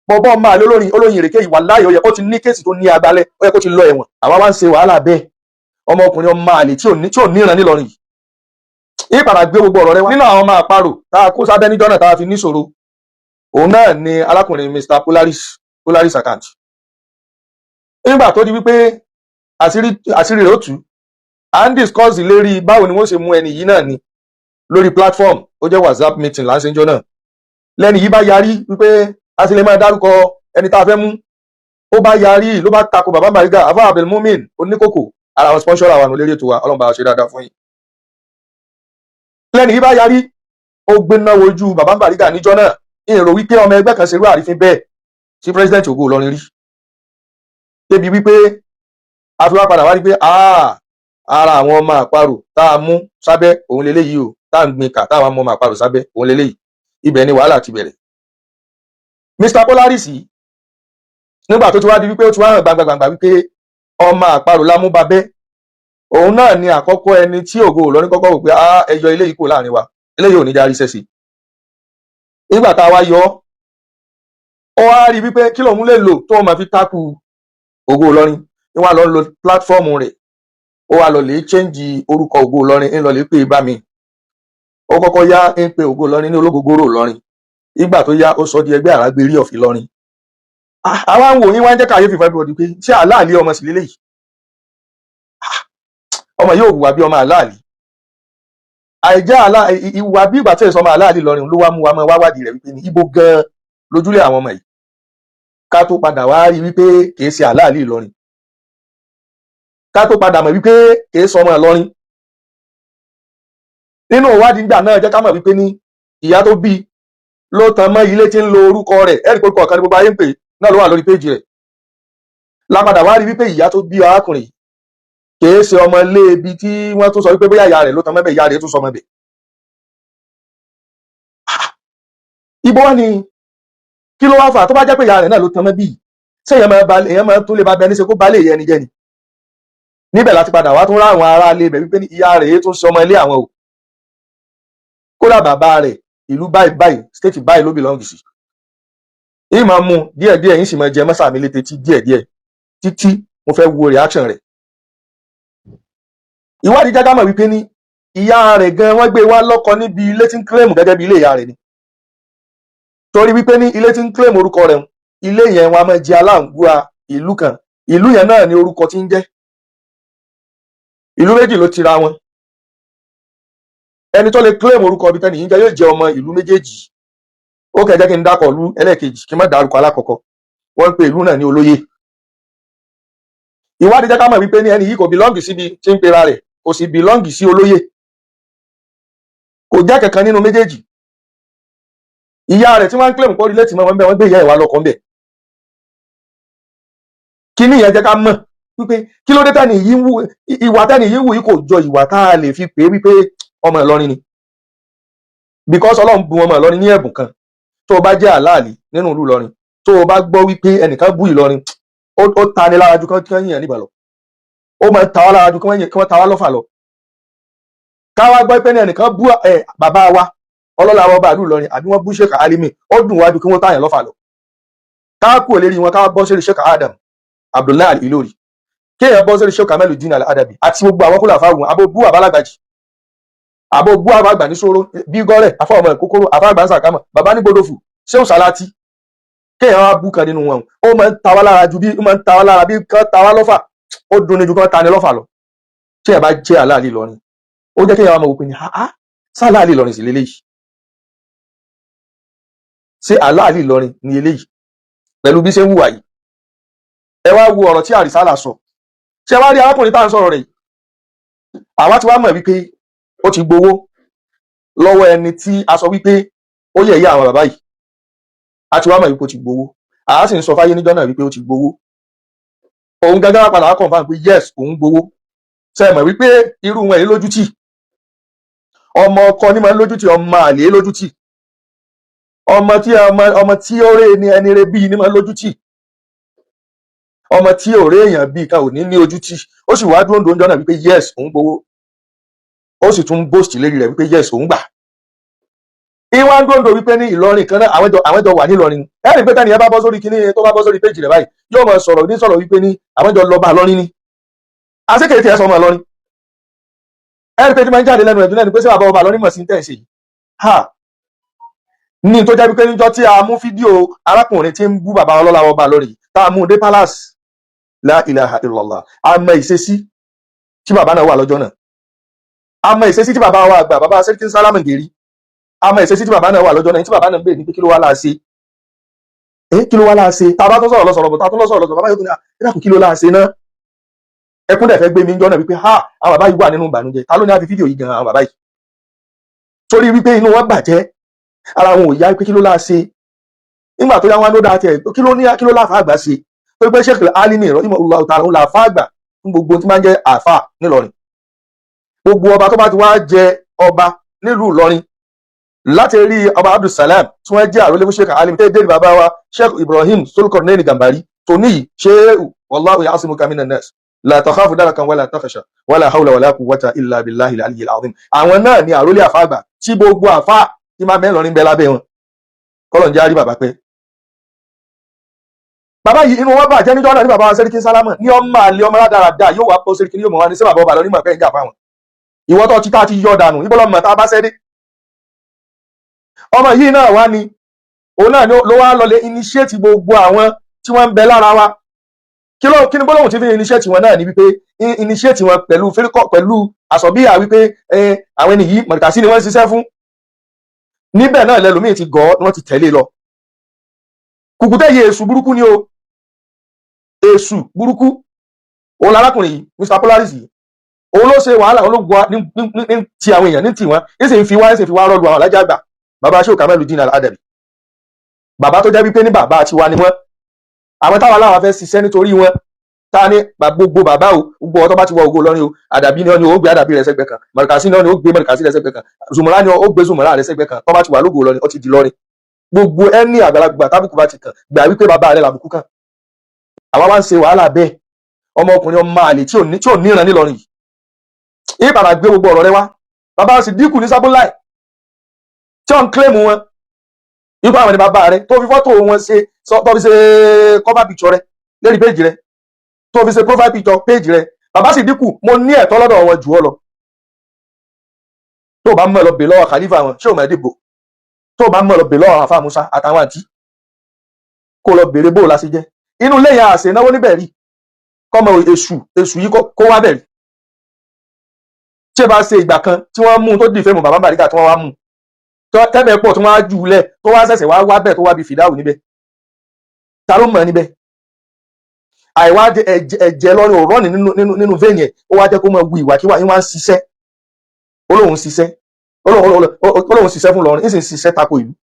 bọ́bọ́ máa lólórin olóyin ìrèké ìwà láàyè ó yẹ kó ti ní kéèsì tó ní agbálẹ̀ ó yẹ kó ti lọ ẹ̀wọ̀n àwa wá ń ṣe wàhálà bẹ́ẹ̀ ọmọkùnrin ọmọ àlè tí ò níran nílọrin yìí ìpadà gbé gbogbo ọ̀rọ̀ rẹ wá nínú àwọn ọmọ àparò tá a kó sábẹ́ níjọ́ náà tá a fi níṣòro òun náà ni alákùnrin Mr. Polaris account nígbà tó di wípé àṣírí rẹ̀ ó tú à ń discuss lérí báwo ni wọ́n ṣe mú ẹni yìí náà ni lórí platform ó jẹ́ WhatsApp meeting láńṣẹ́jọ́ náà lẹ́ni yìí bá yarí wípé a sì lè máa dárúkọ ẹni tá a fẹ́ mú ó bá yarí ló bá tako bàbá Bariga Afa Abdulmumin oníkòkò ara àwọn sponsor àwọn olórí ètò wa ọlọ́run bá ṣe dáadáa fún yín lẹ́ni yìí bá yarí ó gbéná wojú bàbá Bariga níjọ́ náà èrò wípé ọmọ ẹgbẹ́ kan ṣerú àrífín bẹ́ẹ̀ sí president Ògo Ìlọrin rí débi wípé a fi wá padà wá rí pé ara àwọn ọmọ àparò tá a mú sábẹ́ òun leléyìí o tá à ń gbin kà táwọn ọmọ àparò sábẹ́ òun leléyìí ibẹ̀ ni wàhálà ti bẹ̀rẹ̀ Mr. Polaris nígbà tó ti wá di wípé ó ti wá hàn gbangba wípé ọmọ àparò lámúbabẹ́ òun náà ni àkọ́kọ́ ẹni tí Ògo Ìlọrin kọ́kọ́ wò pé ẹyọ eléyìí kò láàrin wa eléyìí ò ní járí sẹ́sì nígbà tá a wá yọ ó wá rí wípé kí lòun lè lò tó máa fi tákù Ògo Ìlọrin ní wàá lọ lo platform rẹ̀ ó wá lọ lè change orúkọ Ògo Ìlọrin ń lọ lè pè bá mi ó kọ́kọ́ yá ń pe Ògo Ìlọrin ní ológogoro Ìlọrin ìgbà tó yá ó sọ di ẹgbẹ́ àrágbérí of Ìlọrin àwa ń wò yín wá ń jẹ́ káyéfì fún everybody pé ṣé àláàlí ọmọ sì lélẹ́yìí ọmọ yóò hùwà bí ọmọ àláàlí àìjẹ́ ìwà bí ìgbà tó yẹ sọ ọmọ àláàlí lọrin ló wá mú wa mọ́ wá wádìí rẹ̀ wípé ní ibo gan lójúlé àwọn ọmọ yìí ká tó padà wá rí wípé kìí ṣe àláàlí Ìlọrin ká tó padà mọ̀ wípé kìí sọ ọmọ Ìlọrin nínú ìwádìí ìgbà náà jẹ́ ká mọ̀ wípé ní ìyá tó bí ló tan mọ́ ilé tí ń lo orúkọ rẹ̀ ẹ̀rí pé kọ̀ọ̀kan ní gbogbo ayé ń pè náà ló wà lórí péjì rẹ̀ lápadà wá rí wípé ìyá tó bí arákùnrin kìí ṣe ọmọ ilé ibi tí wọ́n tún sọ wípé bóyá ìyá rẹ̀ ló tan mọ́bẹ̀ ìyá rẹ̀ tún sọ mọ́bẹ̀ ibo wá ni kí ló wá fà tó bá jẹ́ pé ìyá rẹ̀ náà ló tan mọ́bí ṣé èèyàn máa tún lè bá bẹ ní ṣe kó balẹ̀ ìyẹn ni jẹ́ ni níbẹ̀ láti padà wá tún ráwọn ará ilé ibẹ̀ wípé ìyá rẹ̀ tún ṣe ọmọ ilé àwọn o kódà bàbá rẹ̀ ìlú báyìí state báyìí ló belong sí yìí máa mú díẹ̀díẹ̀ yìí sì máa jẹ mọ́sà mi létí díẹ̀díẹ̀ títí mo fẹ́ wo reaction rẹ̀ ìwádìí jágá mọ̀ wípé ní ìyá rẹ̀ gan wọ́n gbé wá lọ́kọ níbi ilé tí ń claim gẹ́gẹ́ bí ilé ìyá rẹ̀ ni torí wípé ní ilé tí ń claim orúkọ rẹ̀ ilé yẹn wọn a máa jẹ aláǹgbá ìlú kan ìlú yẹn náà ni orúkọ tí ń jẹ́ ìlú méjì ló tira wọn ẹni tó lè claim orúkọ ibi tẹ́ni yìí jẹ́ yóò jẹ́ ọmọ ìlú méjèèjì ó kẹjẹ́ kí n dákọ̀ ìlú ẹlẹ́ẹ̀kejì kí n má dárúkọ alákọ̀ọ́kọ́ wọ́n ń pe ìlú náà ní Olóyè ìwádìí jẹ́ ká mọ̀ wípé ní ẹni yìí kò belong síbi tí ń pera rẹ̀ kò sì belong sí Olóyè kò jẹ́ kankan nínú méjèèjì ìyá rẹ̀ tí wọ́n ń claim kọ́ relate mọ́ wọn bẹ́ẹ̀ wọ́n gbé ìyá ìwà lọ́kọ̀ ńbẹ̀ kí ni ìyẹn jẹ́ ká mọ̀ wípé kí ló dé tẹ́ni yìí wù ìwà tẹ́ni yìí wù yìí kò jọ ìwà tá a lè fi pè é wípé ọmọ Ìlọrin ni because Ọlọ́run bu ọmọ Ìlọrin ní ẹ̀bùn kan tó o bá jẹ́ àláàlí nínú ìlú Ìlọrin tó o bá gbọ́ wípé ẹnìkan bú Ìlọrin ó ta ni lára ju kán yìnyín níbà lọ ó máa ń ta wá lára ju kí wọ́n ta wá lọ́fà lọ káwá gbọ́ pé ní ẹnìkan bú bàbá wa ọlọ́lá wa bá ìlú Ìlọrin àbí wọ́n bú Sheikh Alimi ó dùn wájú kí wọ́n táyàn lọ́fà lọ káwá kúrò lérí wọn káwá bọ́ sí Sheikh Adam Abdullahi Al-Ilori kéèyàn bọ́ sí Sheikh Kamaluddin Al-Adabi àti gbogbo àwọn kúlà fáwọn abó bú àbálàgbàjì àbó bú àbàgbà ní sóró bí gọ́rẹ̀ afọ́ọ̀mọ̀ ìkókóró àfáàgbà ń sàkámọ̀ bàbá ní gbódòfù Sheikh Salati kéèyàn wá bú kan nínú wọn ó máa ń ta wá lára ju bí ó máa ń ta wá lára bí kán ta wá lọ́fà ó dùn ní ju kán ta ni lọ́fà lọ tí ẹ bá jẹ́ àláàlí Ìlọrin ó jẹ́ kéèyàn wá máa wò pé ní sáláàlí Ìlọrin sì leléyìí ṣé àláàlí Ìlọrin ni eléyìí pẹ̀lú bí ṣe ń wùwà yìí ẹ wá wo ọ̀rọ̀ tí Àrísálà sọ ṣé wá rí arákùnrin tá à ń sọ̀rọ̀ rẹ̀ yìí àwa ti wá mọ̀ wípé ó ti gbowó lọ́wọ́ ẹni tí a sọ wípé ó yẹ̀yẹ́ àwọn bàbá yìí a ti wá mọ̀ wípé ó ti gbowó àá sì ń sọ fáyé níjọ́ náà wípé ó ti gbowó òun gángan wá padà wá confirm pé yes òun gbowó ṣe mọ̀ wípé irú wọn èyí lójútì ọmọ ọkọ ní máa ń lójútì ọmọ àlè lójútì ọmọ tí ó rè ní ẹni rè bíi ní máa ń lójútì ọmọ tí ò rè èèyàn bíi kan ò ní ojútì ó sì wá dúró níjọ́ náà wípé yes òun gbowó ó sì tún boast lérí rẹ̀ wípé yes òun gbà ìwà ń gbọ́ndọ̀ wípé ní Ìlọrin kan náà àwọn jọ wà ní Ìlọrin ẹ̀rí pé tẹ́niyẹn bá bọ́ sórí kíní tó bá bọ́ sórí péjì rẹ̀ báyìí yóò máa sọ̀rọ̀ wípé ní àwọn jọ lọ bá lọ́rin ni àṣekèé tiẹ̀ sọ ọmọ lọ́rin ẹ̀rí pé tí máa ń jáde lẹ́nu ẹ̀dùn lẹ́nu pé sí bàbá ọba lọ́rin mọ̀ sí tẹ̀ ṣe yìí ha ní tó jẹ́ wípé níjọ́ tí a mú fídíò arákùnrin tí ń bú bàbá ọlọ́lá ọba lọ́rin tá a mú un dé palace la ilaha illallah àmọ́ ìṣesí tí bàbá náà wà lọ́jọ́ náà àmọ́ ìṣesí tí bàbá wa àgbà bàbá sẹ́kítì sálámù gèrí àmọ́ ìṣesí tí bàbá náà wà lọ́jọ́ náà tí bàbá náà ń bèèrè ní pé kí ló wá láàṣe kí ló wá láàṣe tá a bá tó sọ̀rọ̀ lọ́sọ̀rọ̀ bọ̀ tá a tó lọ́sọ̀rọ̀ lọ́sọ̀rọ̀ bàbá yóò tó ní ẹ̀dàkùn kí ló láàṣe náà ẹkún dẹ̀ fẹ́ gbé mi ń jọ́ náà wípé ha àwọn bàbá yìí wà nínú ìbànújẹ́ ta ló ní a fi fídíò yìí gan àwọn bàbá yìí torí wípé inú wọn bàjẹ́ ara wọn ò yá pé kí ló láàṣe nígbà tó yá wọn ló dáa tẹ kí ló láàfà àgbà ṣe tó gbé Sheikh Alimi ìrọ̀lẹ́mọ̀ ọ̀tà òun làfà àgbà fún gbogbo tí máa ń jẹ́ àfà nílọrin gbogbo ọba tó bá ti wá jẹ ọba nílùú Ìlọrin láti rí ọba Abdulsalam tí wọ́n jẹ́ àrólé fún Sheikh Alimi tẹ́ déèrè bàbá wa Sheikh Ibrahim Sulkarnaini Gambari tó níyì Sheikh wallahu ya'simuka minan nas la takhafu darakan wala takhsha wala hawla wala quwwata illa billahi al-aliyyil azim àwọn náà ni àrólé àfà àgbà tí gbogbo àfà tí máa mẹ́rin lọ́rin bẹ lábẹ́ wọn kọ́lọ̀ ń jẹ́ àrí bàbá pẹ́ bàbá yìí inú wọn bàjẹ́ níjọ́ náà ní bàbá wa Sẹ́ríkì Sálámà ní ọmọ àlè ọmọ ládàradà yóò wá pọ́ Sẹ́ríkì ní yóò mọ̀ wá ní sí bàbá ọba lọ nímọ̀ pẹ́ ń jà fáwọn ìwọ́ tó títà ti yọ dànù ìbọ́lọ́ mọ̀ tá a bá sẹ́dé ọmọ yìí náà wá ní òun náà ló wá lọlé initiate gbogbo àwọn tí wọ́n ń bẹ lára wa kí ni gbọ́dọ̀ tí fi initiate wọn náà ní wípé initiate wọn pẹ̀lú àsọ̀bíyà wípé àwọn ẹni yìí mọ̀tàsí ni wọ́n ń ṣiṣẹ́ fún níbẹ̀ náà lẹ́lòmíì ti gọ́ wọ́n ti tẹ̀lé lọ kùkùtẹ́ yìí èṣù burúkú ni o èṣù burúkú òun lárákùnrin yìí Mr Polaris yìí òun ló ṣe wàhálà ológun ní ti àwọn èèyàn ní ti wọn ní sì ń fi wá rọlù àwọn alájà àgbà bàbá Sheikh Kamaluddin Al-Adabi bàbá tó jẹ́ wípé ní bàbá tiwa ni wọ́n àwọn táwa láwọn fẹ́ ṣiṣẹ́ nítorí wọn ta ní gbogbo bàbá o gbogbo ọtọ́ bá ti wọ Ògo Ìlọrin o àdàbí ni ó gbé àdàbí rẹ̀ sẹ́gbẹ̀ kan mọ̀rìkàsí ni ó gbé mọ̀rìkàsí rẹ̀ sẹ́gbẹ̀ kan zùmọ̀rá ni ó gbé zùmọ̀rá rẹ̀ sẹ́gbẹ̀ kan tó bá ti wà lógo Ìlọrin ó ti di lọ́rin gbogbo ẹni àgbàlagbà tábùkù bá ti kàn gbà wípé bàbá rẹ̀ làbùkù kàn àwa wá ń ṣe wàhálà bẹ́ẹ̀ ọmọkùnrin ọmọ àlè tí ò níran nílọrin yìí ìbàdà gbé gbogbo ọ̀rọ̀ rẹ wá bàbá sì dínkù ní Sábóláì tí wọ́n ń kílèmù wọn ipò àwọn ẹni bàbá rẹ tó fi fọ́tò wọn ṣe tó fi ṣe cover picture rẹ lórí péjì rẹ tó fi ṣe profile picture péjì rẹ bàbá sì dínkù mo ní ẹ̀tọ́ lọ́dọ̀ wọn jù ọ lọ tó bá mọ̀ lọ bè lọ́wọ́ Khalifa wọn ṣé o mọ̀ dìbò tó bá mọ̀ lọ bè lọ́wọ́ àfa Musa àtàwọn àǹtí kó lọ bèrè bó la ṣe jẹ́ inú lẹ́yìn àṣẹ náwó níbẹ̀ rí kọ́mọ èṣù yìí kó wá bẹ̀ rí tí ẹ bá ṣe ìgbà kan tí wọ́n mú tó dìfẹ́ mọ̀ bàbá Bàrígà tí wọ́n wá mú tẹ́bẹ̀ pọ̀ tí wọ́n á jù ú lẹ̀ tó wá ṣẹ̀ṣẹ̀ wá bẹ̀ tó wá bí fìdáwù níbẹ̀ ta ló mọ̀ níbẹ̀ àìwá ẹ̀jẹ̀ lọ́rin òrọ́ nínú vein yẹn ó wá jẹ́ kó mọ̀ wu ìwàkiwà yín wá ń ṣiṣẹ́ olóhùn ṣiṣẹ́ fún lọ́rin ìsìn ṣiṣẹ́ tako ìlú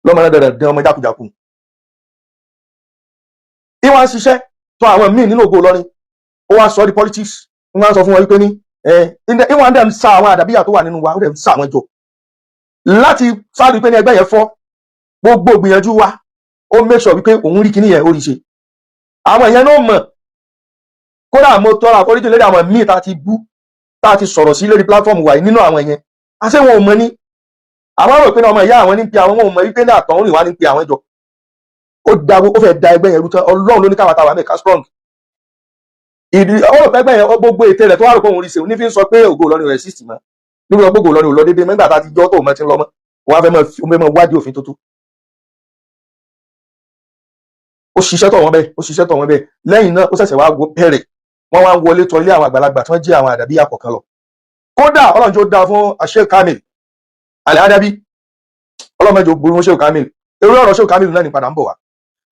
lọ́mọ náà dandan ọmọ jákujàku ìwà ń ṣiṣẹ́ tó àwọn míì nínú Ògo Ìlọrin ó wá sọ di politics wọ́n sọ fún wọn wípé ní ìwọ̀n dẹ̀ ń sa àwọn àdàbíyà tó wà nínú wa ó dẹ̀ ń sa àwọn jọ láti sáré pé ní ẹgbẹ́ yẹn fọ́ gbogbo gbìyànjú wa ó make sure wípé òun rí kíní yẹn ó rí ṣe àwọn èèyàn náà mọ̀ kódà mo tọrọ àforíjì lórí àwọn míì tá a ti bú tá a ti sọ̀rọ̀ sí lórí platform wa nínú àwọn yẹn àṣẹ wọn ò mọ̀ ní àwọn rò pé ọmọ ìyá àwọn ní pe àwọn wọn ò mọ̀ wípé ní àtọ̀hún rìn wá ní pe àwọn jọ ó fẹ́ da ẹgbẹ́ yẹn rú tán Ọlọ́run ló ní káwa táwa mẹ́ka strong ọ̀rọ̀ pẹ́gbẹ́ yẹn gbogbo ètè rẹ̀ tó wà rò pé òun rí ṣe ní fi ń sọ pé Ògo Ìlọrin rẹ̀ sísì mọ́ nígbà Ògo Ìlọrin ò lọ déédéé mẹ́gbà tá a ti jọ́ tó mọ́ ti ń lọ mọ́ wọ́n á fẹ́ mọ́ wádìí òfin tó tó ó ṣiṣẹ́ tọ̀ wọ́n bẹ́ẹ̀ lẹ́yìn náà ó ṣẹ̀ṣẹ̀ wá bẹ̀rẹ̀ wọ́n wá ń wọlé tọ̀ ilé àwọn àgbàlagbà tí wọ́n jẹ́ àwọn àdàbí àkọ́kọ́ lọ kódà Ọlọ́run tó dáa fún Sheikh Kamil Al-Adabi Ọlọ́run mẹ́jọ burú fún Sheikh Kamil eré ọ̀rọ̀ Sheikh Kamil náà ní padà ń bọ̀ wá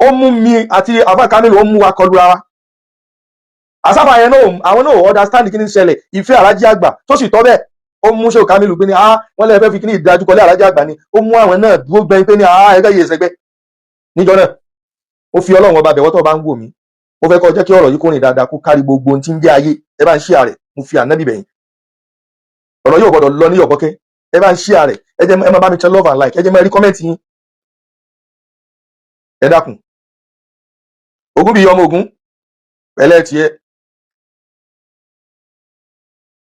ó mú mi àti àfáà Kamil ó mú wa kọlu ara àsáfà yẹn náà àwọn náà understand kí ní ṣẹlẹ̀ ìfẹ́ alájí àgbà tó sì tọ́ bẹ́ẹ̀ ó mú Sheikh Kamil pé ní wọ́n lè fẹ́ fi kí ní ìdájú kọlé alájí àgbà ni ó mú àwọn náà dúró gbẹ́yìn pé ní ẹgbẹ́ yìí ẹsẹ̀gbẹ́ níjọ náà ó fi Ọlọ́run ọba bẹ̀wọ́ tó bá ń wò mí mo fẹ́ kó jẹ́ kí ọ̀rọ̀ yìí kó rìn dáadáa kó kárí gbogbo ohun tí ń jẹ́ ayé ẹ bá ń ṣí ààrẹ mo fi ànábì bẹ̀yìn ọ̀rọ̀ yóò gbọ́dọ̀ lọ ní yọ̀bọ́kẹ́ ẹ bá ń ṣí ààrẹ ẹ má bá mi tẹ love and like ẹ jẹ́ mọ́ ẹ rí kọ́mẹ́ǹtì yín ẹ dákun Ògún bíi ọmọ Ògún pẹ̀lẹ́ tiẹ̀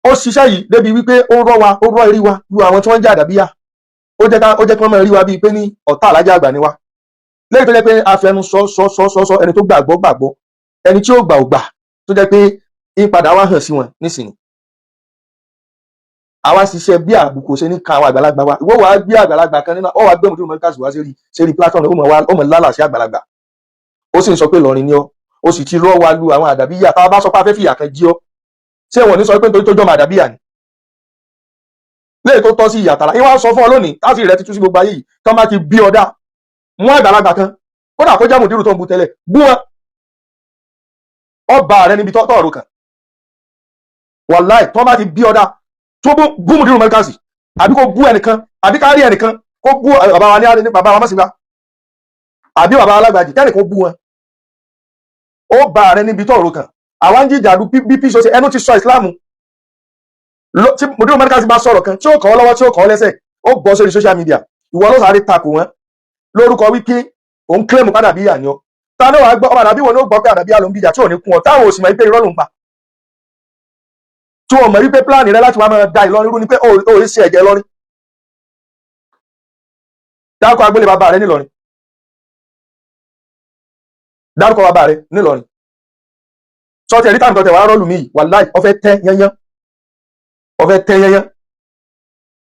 ó ṣiṣẹ́ yìí débi wípé ó rọ́ eré wa lu àwọn tí wọ́n ń jẹ́ àdàbíyà ó jẹ́ kí wọ́n máa rí wa bíi pé ní ọ̀tá alájà àgbà ni wa lẹ́yìn tó jẹ́ pé afẹnu sọ ẹni tó gbàgbọ́ ẹni tí ó gbà ò gbà tó jẹ́ pé ìpadà wá hàn sí wọn nísìnyí àwa ṣiṣẹ́ bí àbùkù ṣe ní kan àwọn àgbàlagbà wa ìwọ wàá gbé àgbàlagbà kan nínú ọ wàá gbé mùtúmọ̀ mẹ́ríkà wá sérí platform ó mọ̀ lálà sí àgbàlagbà ó sì ń sọ pé Ìlọrin ni ó sì ti rọ́ wa lu àwọn àdàbíyà tá a bá sọ pé a fẹ́ fìyà kan jí ọ ṣé wọn ní sọ pé nítorí tó jọmọ àdàbíyà ni léè tó tọ́ sí ìyàtàlá ìwọ sọ fún ọ lónìí káfí rẹ ti tú sí gbogbo ayé yìí tó má ti bí ọdá mú àgbàlagbà kan kódà kó jẹ́ mùdírù tó ń bu tẹ́lẹ̀ bú wọn ọba rẹ níbi tọ́ọ̀rù kan wàláì tó má ti bí ọdá tó bú mùdírù mẹ́ríkàsì àbí kó bú ẹnìkan àbí kárí ẹnìkan kó bú bàbá wa ní bàbá wa mọ́sìnká àbí bàbá alágbàjì kẹ́nì kó bú wọn ó bá rẹ níbi tọ́ọ̀rù kan àwọn ń jìjàdù bí pí ṣe ẹnu ti sọ ìsìláàmù tí mùdírù mẹ́ríkàsì bá sọ̀rọ̀ kan tí ó kàn ọ́ lọ́wọ́ tí ó kàn ọ́ lẹ́sẹ̀ ó bọ́ sórí social media ìwọ ló sáré takò wọn lórúkọ wípé òun kílẹ̀mù padà bí àní ọ ta ló wàá gbọ́ ọmọ àdàbí wọn ló gbọ́ pé àdàbí àlọ́ ń bíjà tí ò ní kún ọ táwọn òsì mọ̀ wípé irọ́ ló ń pa tí wọn mọ̀ wípé pílánì rẹ láti wá máa da Ìlọrin rú ni pé ó ṣe ẹ̀jẹ̀ Ìlọrin dárúkọ agbélé bàbá rẹ nílọrin dárúkọ bàbá rẹ nílọrin sọtì ẹ̀rí tàbí tọ̀tẹ̀ wàá rọ́ọ̀lù mi wàláì ọ̀fẹ́ tẹ́ yányán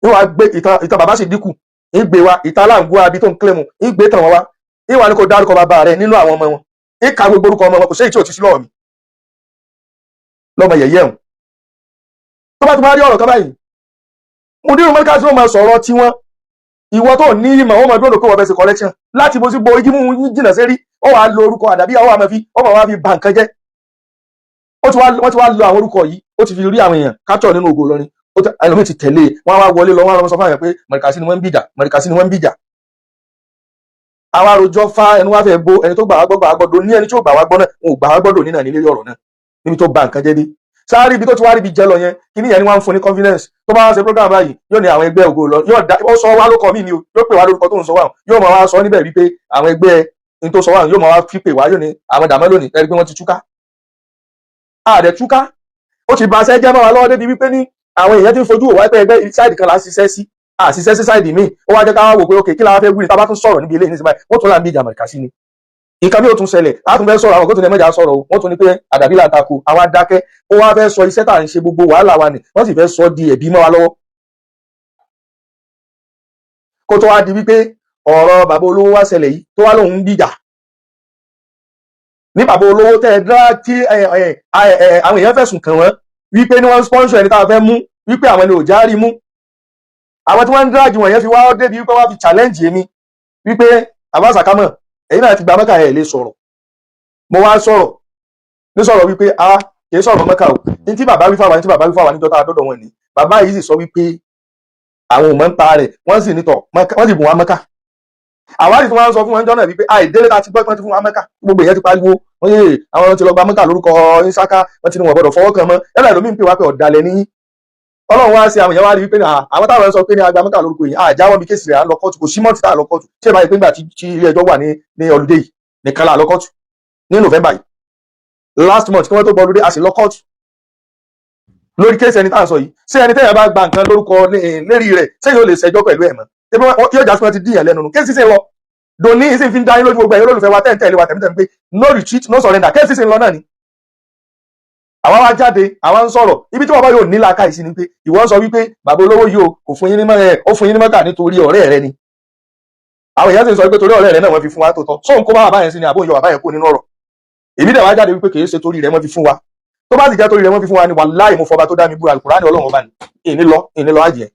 ní wàá gbé ìtàn bàbá sì dínkù ìgbé wa ìta aláǹgbó abi tó ń kílẹ̀mù ìgbé tàn wọn wá ìwà ní kò dárúkọ bàbá rẹ nínú àwọn ọmọ wọn ìka gbogbo orúkọ ọmọ wọn kò sí èyí tí ò ti sí lọ́wọ́ mi lọ́mọ yẹ̀yẹ́ hùn tó bá ti wá rí ọ̀rọ̀ kan báyìí mùdírù mẹ́ríkàsì ló máa sọ̀rọ̀ tí wọ́n ìwọ tó ní ìmọ̀ wọn máa dúró lóko wọ́n fẹ́ ṣe collection láti bó sí bo igi mú jìnnà sí rí ó wàá lo orúkọ àdàbí àwọn àmọ́ ọmọ wa fi bà nǹkan jẹ́ wọ́n ti wá lo àwọn orúkọ yìí ó ti fi rí àwọn èèyàn capture nínú Ògo Ìlọrin ẹlòmíì ti tẹ̀lé wọn wá wọlé lọ wọn lọ sọ fún àwọn pé mẹríkàsí ni wọ́n ń bìjà àwa àròjọ fa ẹnu wá fẹ́ bo ẹni tó gbà wá gbọ́dọ̀ ní ẹni tí ó gbà wá gbọ́ náà wọn ò gbà wá gbọ́dọ̀ nínà nílé ọ̀rọ̀ náà níbi tó ba nǹkan jẹ́ dé sáré ibi tó ti wá rí ibi jẹ́ lọ yẹn kí níyẹn ni wọ́n ń fún ní confidence tó bá wá ṣe program báyìí yóò ní àwọn ẹgbẹ́ Ògo Ìlọrin yóò dá ó sọ wá lóko mí ni o yóò pè wá lórúkọ tó ń sọ wá yóò máa wá sọ níbẹ̀ wípé àwọn ẹgbẹ́ ní tó sọ wá yóò máa wá fi pè wá yóò ní àwọn dàmọ́ lónìí ẹni pé wọ́n ti túká àdẹ túká ó ti ba aṣẹ́ jẹ́ mọ́ wa lọ́wọ́ débi wípé ní àwọn èèyàn ti ń fojú òwò ẹgbẹ́ sáìdì kan láti ṣiṣẹ́ sí àṣìṣẹ́ sí sáìdì míì ó wá jẹ́ ká wá wò pé òkè kí la fẹ́ wí ní tá bá tún sọ̀rọ̀ níbi eléyìí nísìnyí wọ́n tún là ń bí ìjà mẹ̀ríkàsí ni nǹkan bí ó tún ṣẹlẹ̀ á tún fẹ́ sọ̀rọ̀ àwọn gótùn ẹ̀mẹ́jà sọ̀rọ̀ o wọ́n tún ní pé àdàbí là ń takò àwọn adákẹ́ ó wá fẹ́ sọ iṣẹ́ tá à ń ṣe gbogbo wàhálà wa ni wọ́n sì fẹ́ sọ di ẹ̀bí mọ́ wa lọ́wọ́ kó tó wá di wípé ọ̀rọ̀ bàbá olówó wá ṣẹlẹ̀ yìí tó wá lóun ń bìjà ní bàbá olówó tẹ́ ẹ dá tí àwọn èèyàn fẹ̀sùn kàn wọ́n wípé ní wọ́n sponsor ẹni tá a fẹ́ mú wípé àwọn ẹni ò já rí mú àwọn tí wọ́n ń dráàjì wọ̀nyẹn fi wá débi wípé wọ́n fi challenge èmi wípé àbáṣàkámọ̀ èyí náà ti gba mẹ́kà ẹ̀ lè sọ̀rọ̀ mo wá sọ̀rọ̀ ní sọ̀rọ̀ wípé a kì í sọ̀rọ̀ mẹ́kà o ní tí bàbá wí fáwọn níjọ́ tá a dọ́dọ̀ wọn ni bàbá yìí sì sọ wípé àwọn ò mọ̀ ń pa rẹ̀ wọ́n sì nítọ̀ wọ́n sì bùn wá mẹ́kà àwárí tí wọ́n sọ fún wọn jọ́nà wípé àìdélé ta ti gbọ́ pé wọ́n ti fún wa mẹ́kà gbogbo èèyàn ti pariwo wọ́n yé àwọn ti lọ gba mẹ́kà lórúkọ Ìsáká wọ́n ti ní wọn gbọ́dọ̀ fọwọ́ kan mọ́ ẹ̀rọ ìlú mi ń pè wá pé ọ̀dàlẹ̀ ní Ọlọ́run wá sí àwọn èèyàn wá rí wípé àwọn táwọn sọ pé ní agba mẹ́kà lórúkọ yìí àjáwọ́ bí kéèsì rẹ̀ á lọ kóòtù kò sí mọ́tì tá a lọ kóòtù tí ẹ bá yẹ pé nígbà tí ilé ẹjọ́ wà ní ọlùdé yìí nìkan là lọ kóòtù ní November yìí last month kí wọ́n tó gbọ́ ọlùdé a sì lọ kóòtù lórí kéèsì ẹni tá à ń sọ yìí ṣé ẹni tẹ́yà bá gba nǹkan lórúkọ lérí rẹ̀ ṣé yóò lè ṣẹjọ́ pẹ̀lú ẹ̀ mọ́ yóò já sí wọn ti díyàn lẹ́nu nù kéèsì sì ń lọ dòní ìsìn fi ń dání lójú gbogbo ẹ̀yọ́ olólùfẹ́ wa tẹ́ǹtẹ́lẹ̀ wa tẹ̀mítẹ̀mí pé no retreat no surrender kéèsì sì ń lọ náà ni àwa wá jáde àwa ń sọ̀rọ̀ ibi tí wọ́n bá yóò ní làákàyè sí ni pé ìwọ ń sọ wípé bàbá olówó yìí kò fún yín ní mọ́rẹ̀ ó fún yín ní mọ́kà nítorí ọ̀rẹ́ rẹ ni àwọn èèyàn sì ń sọ wípé torí ọ̀rẹ́ rẹ náà wọ́n fi fún wa tó tọ́ sóhun kó bá bàbá yẹn sí ni àbó yọ bàbá yẹn kó nínú ọ̀rọ̀ èmi dẹ̀ wá jáde wípé kì í ṣe torí rẹ wọ́n fi fún wa tó bá sì jẹ́ torí rẹ wọ́n fi fún wa ni wàláhì mo fọba tó dá mi búra Al-Kùránì Ọlọ́run ọba ni ìní lọ àjẹ́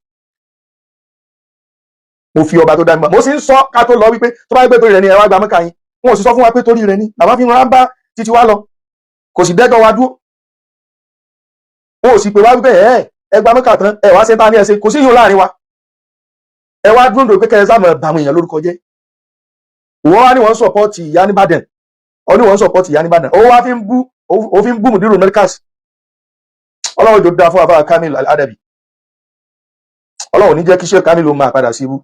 mo fi ọba tó dá mi búra mo sì ń sọ ká tó lọ wípé tó bá yẹ pé torí rẹ ni ẹ wá gba mọ́kà yín wọn ò sì sọ fún wa pé torí rẹ ni bàbá fi wọn bá títí wa lọ kò sì dẹ́jọ́ wa dúró wọn ò sì pé wá wípé ẹ gba mọ́kà tán ẹ wá ṣe tá ní ẹsẹ kò sí yín láàrin wa ẹ wá dúró dòó pé kẹrẹ sáà mọ̀ bàwọn èèyàn lórúkọ jẹ́ wọ́n wá ní wọ́n sọ̀pọ̀tì ìyá nìbàdàn ó ní wọ́n sọ̀pọ̀tì ìyá nìbàdàn ó wá fi ń bú mùdírù mẹ́ríkàsì ọlọ́run jò dáa fún àfáà Kamil Al-Adabi ọlọ́run ní jẹ́ kí ṣe Kamil ó máa padà sí ibú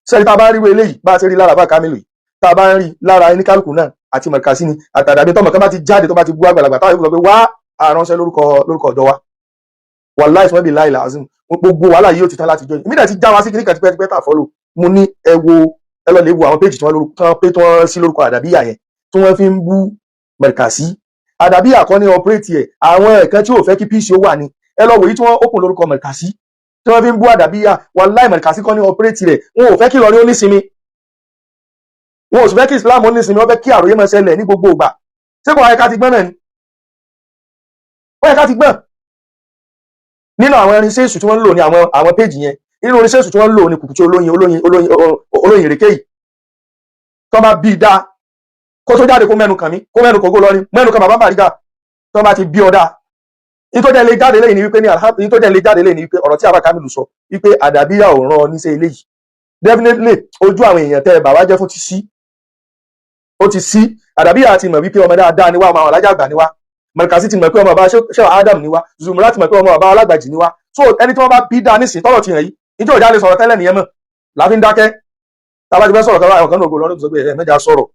sẹ́ni tá a bá rí eléyìí bá a ṣe rí lára àfáà Kamil yìí tá a bá ń rí lára ẹni kálukú náà àti mẹ̀ríkàsì ni àtàdàbí tọmọ kan bá ti jáde tó bá ti bú àgbàlagbà táwọn yóò sọ pé wá àránṣẹ́ lórúkọ ọ̀dọ́ wa wàláì sọ́n bí láì làásìm gbogbo wàhálà yìí ó ti tán láti jọ ìmídà ti já wa sí kìnnìkan tipẹ́tipẹ́ tà fọ́lò mo ní ẹ lọ lè wo àwọn péjì tí wọ́n sí lórúkọ àdàbíyà yẹn tí wọ́n fi ń bú Mẹ̀rìkàsí. Àdàbíyà kan ní ọpẹ́rẹ́tì ẹ̀, àwọn ẹ̀kan tí ò fẹ́ kí peace ó wà ní. Ẹ lọ wò yí tí wọ́n open lórúkọ Mẹ̀rìkàsí tí wọ́n fi ń bú àdàbíyà. Wàláì Mẹ̀rìkàsí kan ní ọpẹ́rẹ́tì rẹ̀, wọn ò fẹ́ kí Ìlọrin ó nísinmi, wọn ò sì fẹ́ kí Islam ó nísinmi, wọ́n fẹ́ kí àròyé máa ṣẹlẹ̀ ní gbogbo ìgbà. Ṣé kò wáyé ká ti gbọ́n náà ni? Wọ́n yẹ ká ti gbọ́n. Nínú àwọn irinṣẹ́ èṣù tí wọ́n ń lò ní àwọn péjì yẹn, nínú irinṣẹ́ èṣù tí wọ́n ń lò ní Kùkùté olóyin ìrèké yìí. Tó bá bí dá kó tó jáde kó mẹ́nu kàn mí, kó mẹ́nu kògó lọ́rin, mẹ́nu kan bàbá Bariga, tó bá ti bí ọ̀dá. Ìtọ́jẹ́ lè jáde lẹ́yìn ni wípé ọ̀rọ̀ tí Abba Kamilu sọ wípé àdàbíyà ò rán ọ níṣẹ́ eléyìí. Definitely ojú àwọn èèyàn tẹ́ bàbá jẹ́ fún ti sí. Ó ti sí. Àdàbíyà ti mọ̀ wípé ọmọ dáadáa ni wá, ọmọ àwọn alájà àgbà ni wá. Mẹ̀rìkàsí ti mọ̀ pé ọmọ bàbá Shehu Adam ni wá. Zumura ti mọ̀ pé ọmọ bàbá Alágbàjì ni wá. So ẹni tí wọ́n bá bí dá nísìn tọ́lọ̀ ti hàn yìí, nítorí ìjà lè sọ̀rọ̀ tẹ́lẹ̀ nìyẹn mọ̀. Láfi ń dákẹ́. Tàbá ti fẹ́ sọ̀rọ̀ kọ́ra ọ̀kan náà ògo lọ́rùn tó sọ pé mẹ́jà sọ̀rọ̀.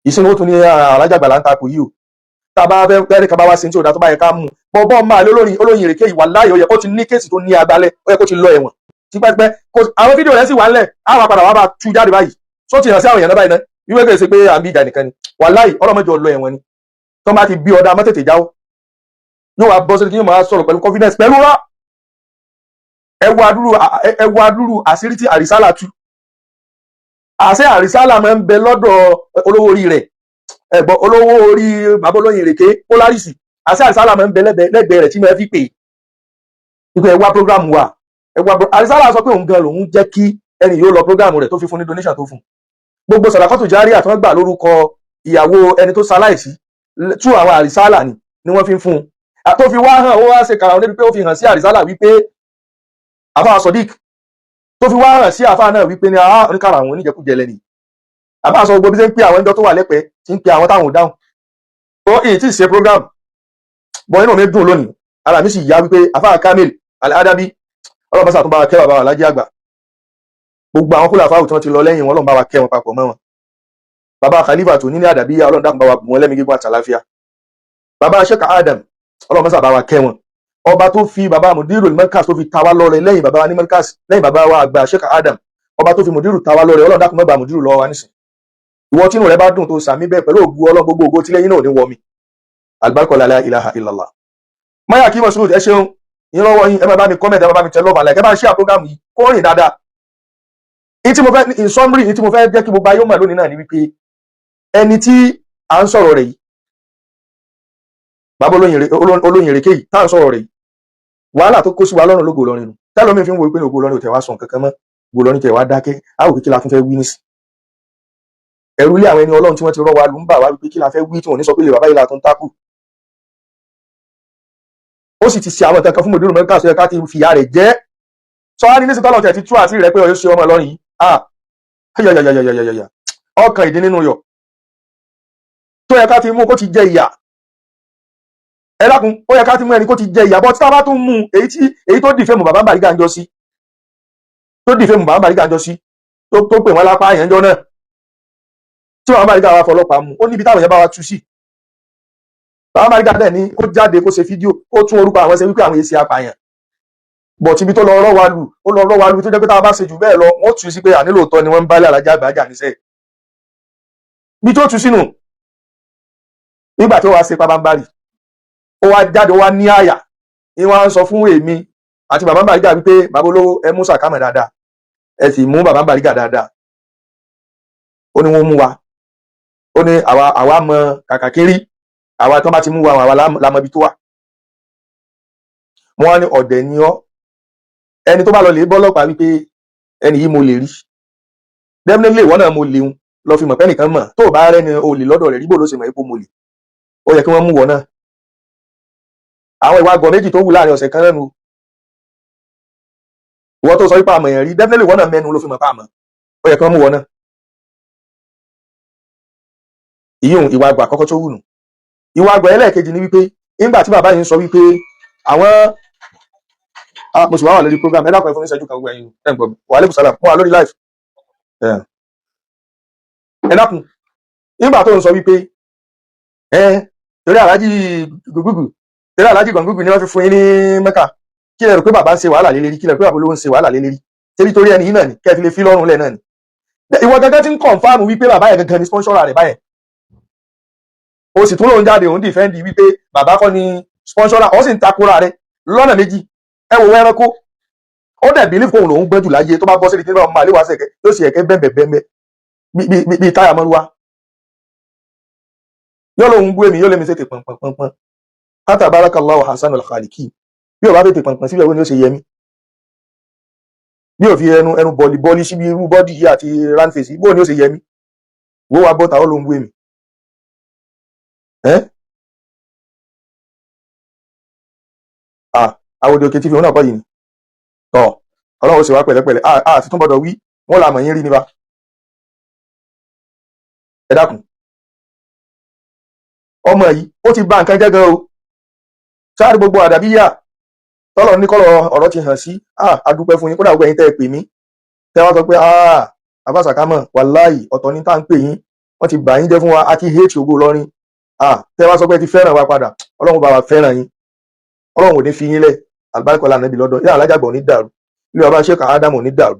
Ìsinmi ó tún ní alájà àgbà là ń takò yìí o. Tàbá fẹ́ kẹ́rì kan bá wá sí ní tí ò dá tó bá yẹ ká mú. Bọ́bọ́ máa olóyin ìrèké yìí wàláhì ó yẹ kó ti ní kéèsì tó ní agbálẹ̀, ó yẹ kó ti lọ ẹ̀wọ̀n. Tipẹ́tipẹ́ àwọn fídíò rẹ̀ sì wà ńlẹ̀, àwọn padà wá bá tú jáde báyìí. Só ti hàn sí àwọn èèyàn náà báyìí náà. Wíwé kèsì pé à ń bí ìjà nìkan ni. Wàláhì ọlọ́mọdé ọlọ ẹ̀wọ̀n ni. Tó bá ti bí ọ̀dà mọ́tètè jáwọ́. Yóò wá bọ́ sí kí yóò máa sọ̀rọ̀ pẹ̀lú confidence pẹ̀lú rọ́. Ẹ wo adúrú àṣírí tí àrísálà tú. Àṣẹ àrísálà máa ń bẹ lọ́dọ̀ olówó orí rẹ̀. Ẹ̀gbọ́n olówó orí bàbá olóyin ìrèké Polaris. Àṣẹ àrísálà máa ń bẹ lẹ́gbẹ̀ẹ́ rẹ̀ tí mo fi pè. Ipò ẹ wá program wa. Àrísálà sọ pé òun gan lòun jẹ́ kí ẹni yóò lọ program rẹ̀ tó fi fún ní donation tó fún. Gbogbo sàdákọ́tù járíà tí wọ́n gbà lórúkọ ìyàwó ẹni tó ṣaláìsí tú àwọn àrísálà ni wọ́n fi ń fún un. Tó fi wá hàn ó wá ṣe kàrà níbi pé ó fi hàn sí àrísálà wípé àfáà Sodiq tó fi wá hàn sí àfáà náà wípé ní oníkàrà àwọn oníjẹkújẹ lẹ́ni. Àfáà sọ gbogbo bí ṣe ń pè àwọn ẹjọ́ tó wà lẹ́pẹ́ tí ń pè àwọn táwọn ò dáhùn. Ó èyí tí ì ṣe program bọ́ inú mi dùn lónìí ara mi sì yá wípé àfáà Kamil Al-Adabi ọlọ́mọsà tó bá wa kẹ́ bàbá wa Lájí àgbà. Gbogbo àwọn kúlà fáwù tí wọ́n ti lọ lẹ́yìn wọn Ọlọ́run bá wa kẹ́ wọn papọ̀ mọ́ wọn. Bàbá Khalifa tó ní Àdàbíyà Ọlọ́run dákun bá wa bùn wọn lẹ́mìí gígùn àtàláfíà. Bàbá Sheikh Adam ọlọ́mọsà bá wa kẹ́ wọn. Ọba tó fi bàbá Mudirul Markaz tó fi ta wá lọ́rẹ lẹ́yìn bàbá wa ní Markaz lẹ́yìn bàbá wa àgbà Sheikh Adam. Ọba tó fi Mudiru ta wá lọ́rẹ Ọlọ́run dákun má bá Mudiru lọ́wọ́ wa nísìn. Ìwọ tínú rẹ bá dùn tó sàmí bẹ́ẹ̀ pẹ̀lú ògùn Ọlọ́run gbogbo ògo tí lẹ́yìn náà ò ní wọ mi. Albarka la ilaha illallah. Maya kí Masud ẹ ṣeun ìrànwọ́ yín ẹ máa bá mi comment ẹ máa bá mi tẹ love like ẹ bá share program yìí kó rìn dáadáa. In summary in tí mo fẹ́ jẹ́ kí gbogbo ayé mọ̀ lónìí náà ni wípé ẹni tí à ń sọ̀rọ̀ rẹ̀ yìí bàbá olóyin ìrèké yìí tá à ń sọ̀rọ̀ rẹ̀ yìí wàhálà tó kó sí wa lọ́rùn lógo Ìlọrin nù tẹ́lómi fi ń wo pé ògo Ìlọrin ò tẹ̀ wá sọ nǹkan kan mọ́ ògo Ìlọrin tẹ̀ wá dákẹ́ á wò pé kí la tún fẹ́ wí nísì ẹ̀rù ilé àwọn ẹni Ọlọ́run tí wọ́n ti rọ́ wa lù ń bà wá wípé kí la fẹ́ wí tí wọ́n ní sọ pé lè bàbá yìí la tún tákù ó sì ti ṣe àwọn nǹkan kan fún Mudirul Markaz ká ti fìyà rẹ̀ jẹ́ sọ wá ní nísìsiyìí tọ́lọ̀ tẹ̀ ti tú àṣírí rẹ̀ pé ọyọ́ ṣe ọmọ Ìlọrin yìí ayayayayayaya ọkàn ìdí nínú yọ tó yẹ ká ti mú kó ti jẹ ìyà ẹ dákun ó yẹ ká ti mú ẹni kó ti jẹ ìyà bọ́ tí tá bá tún mú èyí tó dìfẹ́mù bàbá Bariga ń jọ sí tó pè wọ́n lápá àyànjọ́ náà tí bàbá Bariga wá fọlọ́pàá mú ó níbi táwọn yẹn bá wa tú sí bàbá Bariga dẹ̀ ní kó jáde kó ṣe fídíò ó tún orúkọ àwọn ṣe wípé àwọn èsì apààyàn bọ̀ tíbi tó lọ rọ́ wa lù tó jẹ́ pé tá a bá ṣe jù bẹ́ẹ̀ lọ wọ́n tú sí pé ànílòótọ́ ni wọ́n ń bálẹ̀ alájà àgbàjà níṣẹ́ bí tó tú sínú nígbà tí ó wá ṣe pabambari ó wá jáde ó wá ní àyà ní wọ́n á sọ fún èmi àti bàbá Bariga wípé bàbá olówó ẹ mú sàkámọ̀ dáadáa ẹ sì mú bàbá Bariga dáadáa ó ní wọ́n mú wa ó ní àwa mọ kàkà kiri àwa tó bá ti mú wa àwa lámọ ibi tó wà wọ́n ní ọ̀dẹ̀ ni ọ́ ẹni tó bá lọ lè bọ́lọ́pàá wípé ẹni yìí mo lè rí definitely ìwọ náà mo lè un lọ fi mọ̀ pé nìkan mọ̀ tó bá rẹ́ni olè lọ́dọ̀ rẹ̀ rígbò ló ṣe mọ̀ ipò mo lè ó yẹ kí wọ́n mú wọ náà àwọn ìwà àgọ́ méjì tó wù láàrin ọ̀sẹ̀ kan náà ìwọ tó sọ wípé àmọ̀ yẹn rí definitely ìwọ náà mẹ́nu ló fi mọ̀ pé àmọ̀ ó yẹ kí wọ́n mú wọ náà ìyóhun ìwà àgbà àkọ́kọ́ tó wù nù ìwà àgbà ẹlẹ́ẹ̀kejì ni wípé nígbà tí bàbá yìí ń sọ wípé àwọn mo sì wá lórí program ẹ̀dá kan fún ìṣẹ́jú kan gbogbo ẹ̀yin ẹ̀gbọ́n wa alaikum salam fún wa lórí live ẹ̀dá kun nígbà tó ń sọ wípé torí aláàjì gbogbogbò ni wọ́n fi fún yín ní Mẹ́kà kí lẹ rò pé bàbá ń ṣe wàhálà lé lérí kí lẹ rò pé bàbá olówó ń ṣe wàhálà lé lérí ṣebí torí ẹni yìí náà ni kẹ́ fi lè fi lọ́rùn lẹ̀ náà ni ìwọ gẹ́gẹ́ tí ń kọ̀nfàmù wípé bàbá yẹn gangan ni sponsora rẹ̀ báyẹn o sì tún lóun jáde òun dìfẹ́ǹdì wípé bàbá kọ́ ni sponsora ọ sì ń takora rẹ̀ lọ́nà méjì ẹ wò ẹranko ó dẹ̀ bìlíf kóun lòún gbẹ́jù láyé tó bá bọ́ síbi tí wọ́n máa lé wá sẹ̀kẹ́ yóò sì ẹ̀kẹ́ bẹ́ẹ̀ bíi táyà mọ́rúwá yóò lóun gbé mi yóò lé mi sétè pọ̀npọ̀npọ̀n hátà barakallahu hasanul khaliqin bí ò bá fètè pọ̀npọ̀n síbẹ̀ wo ni ó ṣe yẹmí bí ò fi ẹnu bọ́ọ̀lì síbi irú bọ́dì yìí àti ránfèsì bó ni ó ṣe yẹmí wo wa bọ́ta ó lóun gbé mi àwòdì òkè tí fi òun náà kọ́ yìí ni tọ́ ọlọ́run ó sì wá pẹ̀lẹ́pẹ̀lẹ́ àti tún gbọ́dọ̀ wí wọ́n la mọ̀ yín rí níbà ẹ dákun ọmọ yìí ó ti bà nǹkan jẹ́ gan o sáà gbogbo àdàbíyà tọ́lọ̀ ní kọ́lọ̀ ọ̀rọ̀ ti hàn sí adúpẹ́ fún yín kódà gbogbo ẹ̀yin tẹ́ ẹ pè mí tẹ́ wá sọ pé abáṣàkámọ̀ wàláì ọ̀tọ̀ ní tá à ń pè yín wọ́n ti bà yín jẹ́ fún wa a ti hate Ògo Ìlọrin tẹ́ wá sọ pé ẹ ti fẹ́ràn wa padà ọlọ́run bá wa fẹ́ràn yín ọlọ́run ò ní fi yín lẹ̀ àlùbáríkà Ànábì lọ́dọ̀ yá alájàgbọ̀n ní dàrú ilé ọba Sheikh Ádámù ní dàrú